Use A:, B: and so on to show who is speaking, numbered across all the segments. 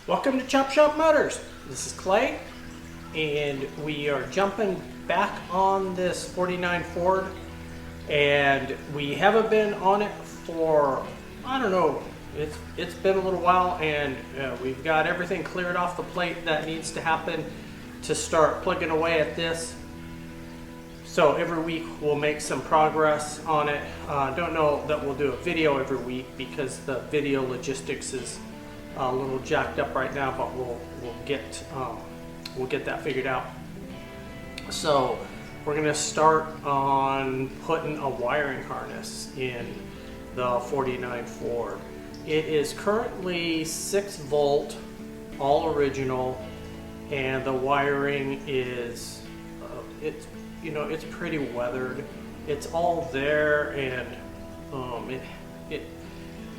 A: Welcome to Chop Shop Motors. This is Clay, and we are jumping back on this 49 Ford, and we haven't been on it for, I don't know, it's been a little while, and we've got everything cleared off the plate that needs to happen to start plugging away at this. So every week we'll make some progress on it. Don't know that we'll do a video every week because the video logistics is a little jacked up right now, but we'll get that figured out. So we're gonna start on putting a wiring harness in the 49 Ford. It is currently 6 volt, all original, and the wiring is it's pretty weathered. It's all there, and it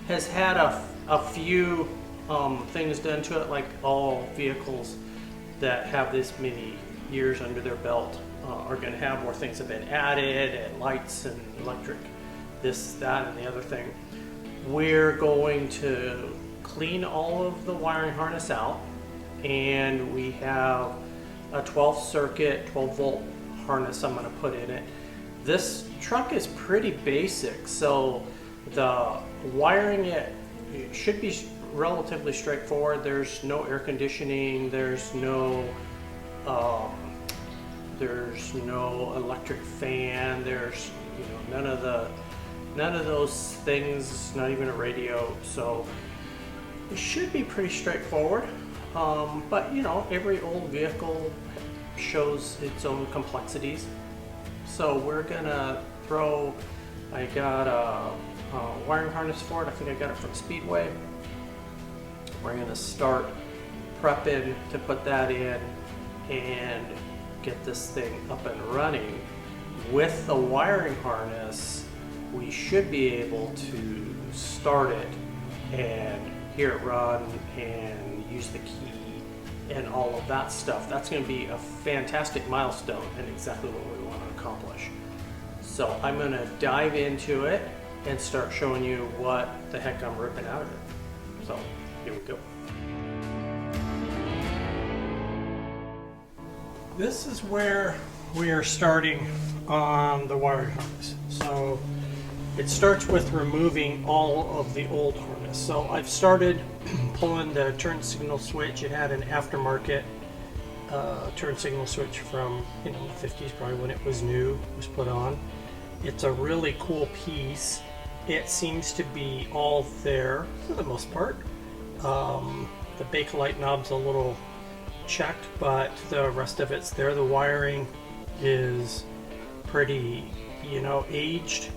A: has had a few things done to it, like all vehicles that have this many years under their belt are going to have more things have been added, and lights and electric, this, that, and the other thing. We're going to clean all of the wiring harness out, and we have a 12 circuit, 12 volt harness I'm going to put in it. This truck is pretty basic, so the wiring it should be relatively straightforward. There's no air conditioning, there's no electric fan, there's none of those things, not even a radio, so it should be pretty straightforward. But every old vehicle shows its own complexities, so we're gonna throw, I got a wiring harness for it. I think I got it from Speedway. We're going to start prepping to put that in and get this thing up and running. With the wiring harness, we should be able to start it and hear it run and use the key and all of that stuff. That's going to be a fantastic milestone and exactly what we want to accomplish. So I'm going to dive into it and start showing you what the heck I'm ripping out of it. So here we go. This is where we are starting on the wiring harness. So it starts with removing all of the old harness. So I've started pulling the turn signal switch. It had an aftermarket turn signal switch from the 50s, probably when it was new, was put on. It's a really cool piece. It seems to be all there for the most part. The Bakelite knob's a little checked, but the rest of it's there. The wiring is pretty, aged,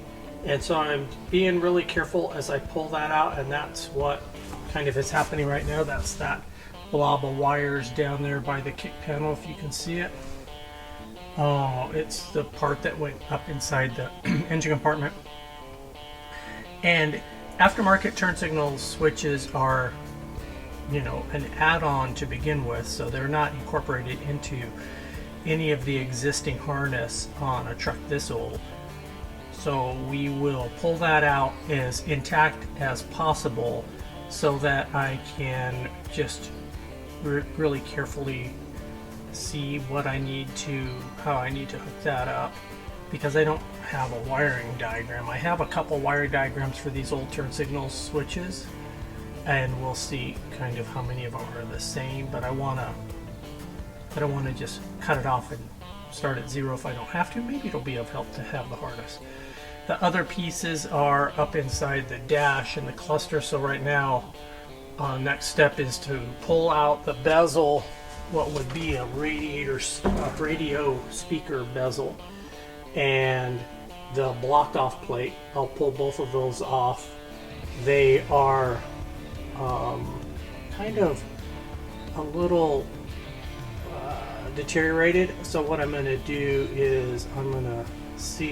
A: and so I'm being really careful as I pull that out, and that's what kind of is happening right now. That's that blob of wires down there by the kick panel, if you can see it. It's the part that went up inside the engine compartment. And aftermarket turn signal switches are an add-on to begin with, so they're not incorporated into any of the existing harness on a truck this old. So we will pull that out as intact as possible so that I can just really carefully see how I need to hook that up, because I don't have a wiring diagram. I have a couple wiring diagrams for these old turn signal switches, and we'll see kind of how many of them are the same, but I don't want to just cut it off and start at zero if I don't have to. Maybe it'll be of help to have the harness. The other pieces are up inside the dash and the cluster. So right now, next step is to pull out the bezel, what would be a radio speaker bezel, and the block off plate. I'll pull both of those off. They are kind of a little deteriorated, so what I'm going to do is I'm going to see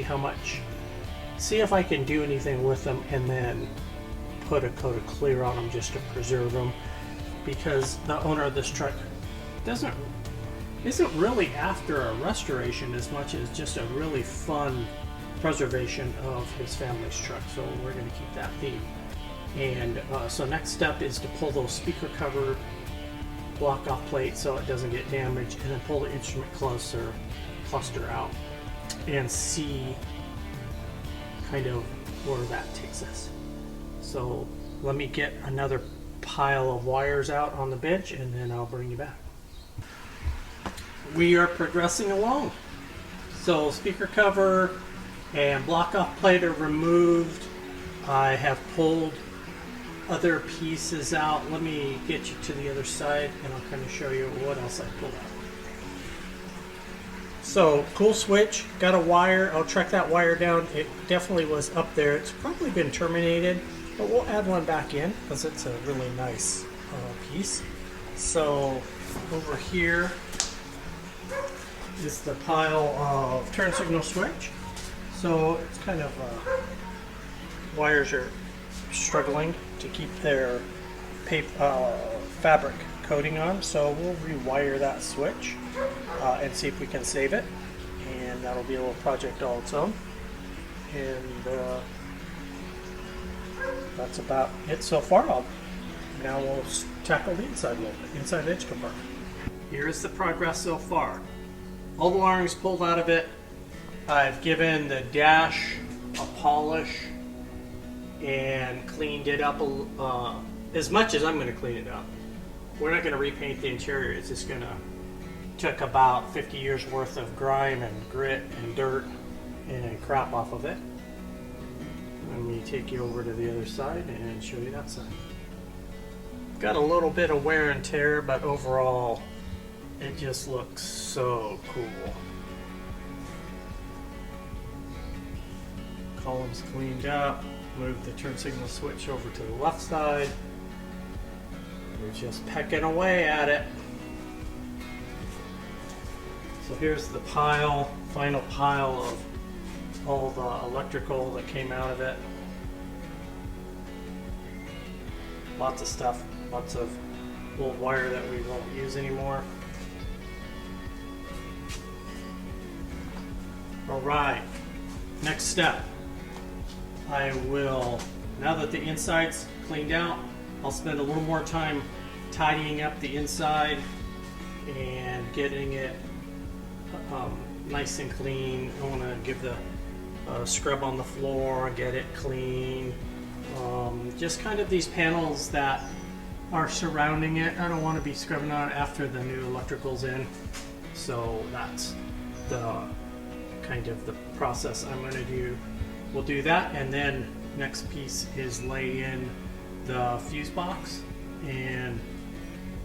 A: if I can do anything with them, and then put a coat of clear on them just to preserve them, because the owner of this truck isn't really after a restoration as much as just a really fun preservation of his family's truck. So we're going to keep that theme. And so next step is to pull those speaker cover block off plate so it doesn't get damaged, and then pull the instrument cluster out and see kind of where that takes us. So let me get another pile of wires out on the bench and then I'll bring you back. We are progressing along. So speaker cover and block off plate are removed. I have pulled other pieces out. Let me get you to the other side and I'll kind of show you what else I pulled out. So cool switch, got a wire. I'll track that wire down. It definitely was up there. It's probably been terminated, but we'll add one back in because it's a really nice piece. So over here is the pile of turn signal switch. So it's kind of wires are struggling to keep their fabric coating on, so we'll rewire that switch and see if we can save it, and that'll be a little project all its own. And that's about it so far. Now we'll tackle the inside a little bit, inside edge compartment. Here's the progress so far. All the wiring's pulled out of it. I've given the dash a polish and cleaned it up as much as I'm going to clean it up. We're not going to repaint the interior. It's just going to took about 50 years worth of grime and grit and dirt and crap off of it. Let me take you over to the other side and show you that side. Got a little bit of wear and tear, but overall it just looks so cool. Columns cleaned up. Move the turn signal switch over to the left side. We're just pecking away at it. So here's the final pile of all the electrical that came out of it. Lots of stuff, lots of old wire that we won't use anymore. All right, next step. I will, now that the inside's cleaned out, I'll spend a little more time tidying up the inside and getting it nice and clean. I want to give the scrub on the floor, get it clean. Just kind of these panels that are surrounding it. I don't want to be scrubbing on it after the new electrical's in. So that's the kind of the process I'm going to do. We'll do that, and then next piece is lay in the fuse box and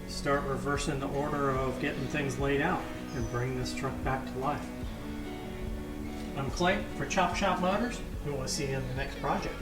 A: start reversing the order of getting things laid out and bring this truck back to life. I'm Clay for Chop Shop Motors, and we'll see you in the next project.